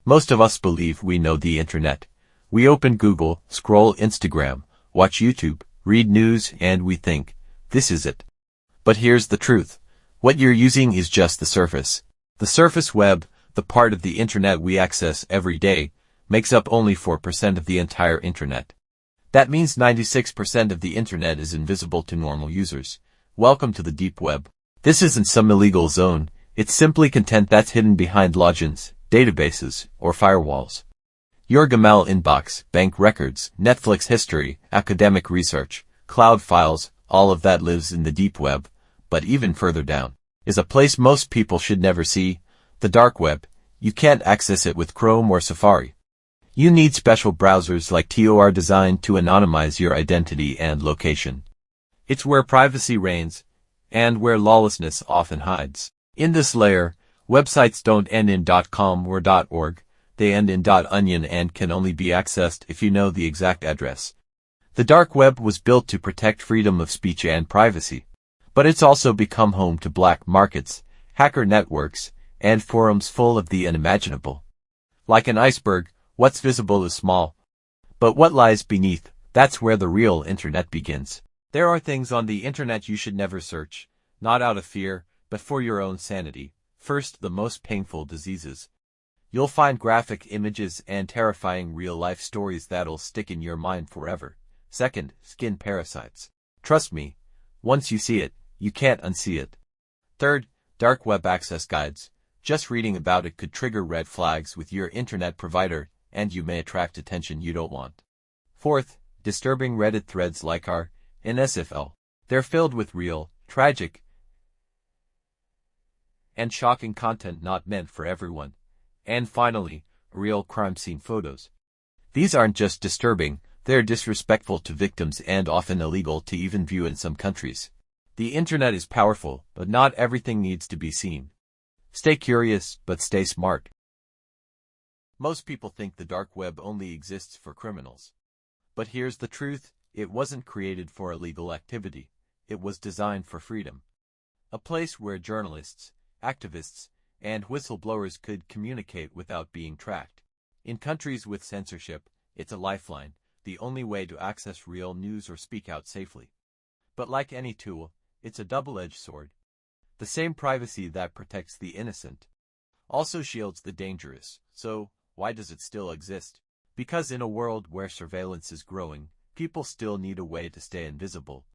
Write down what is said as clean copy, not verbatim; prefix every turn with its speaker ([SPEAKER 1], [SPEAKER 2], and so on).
[SPEAKER 1] Most of us believe we know the internet. We open Google, scroll Instagram, watch YouTube, read news, and we think, this is it. But here's the truth. What you're using is just the surface. The surface web, the part of the internet we access every day, makes up only 4% of the entire internet. That means 96% of the internet is invisible to normal users. Welcome to the deep web. This isn't some illegal zone. It's simply content that's hidden behind logins, databases, or firewalls. Your Gmail inbox, bank records, Netflix history, academic research, cloud files, all of that lives in the deep web. But even further down is a place most people should never see, the dark web. You can't access it with Chrome or Safari. You need special browsers like Tor designed to anonymize your identity and location. It's where privacy reigns, and where lawlessness often hides. In this layer, websites don't end in .com or .org, they end in .onion and can only be accessed if you know the exact address. The dark web was built to protect freedom of speech and privacy. But it's also become home to black markets, hacker networks, and forums full of the unimaginable. Like an iceberg, what's visible is small. But what lies beneath, that's where the real internet begins. There are things on the internet you should never search, not out of fear, but for your own sanity. First, the most painful diseases. You'll find graphic images and terrifying real-life stories that'll stick in your mind forever. Second, skin parasites. Trust me, once you see it, you can't unsee it. Third, dark web access guides. Just reading about it could trigger red flags with your internet provider, and you may attract attention you don't want. Fourth, disturbing Reddit threads like our NSFL. They're filled with real, tragic, and shocking content not meant for everyone. And finally, real crime scene photos. These aren't just disturbing, they're disrespectful to victims and often illegal to even view in some countries. The internet is powerful, but not everything needs to be seen. Stay curious, but stay smart. Most people think the dark web only exists for criminals. But here's the truth, it wasn't created for illegal activity. It was designed for freedom. A place where journalists, activists, and whistleblowers could communicate without being tracked. In countries with censorship, it's a lifeline, the only way to access real news or speak out safely. But like any tool, it's a double-edged sword. The same privacy that protects the innocent also shields the dangerous. So, why does it still exist? Because in a world where surveillance is growing, people still need a way to stay invisible.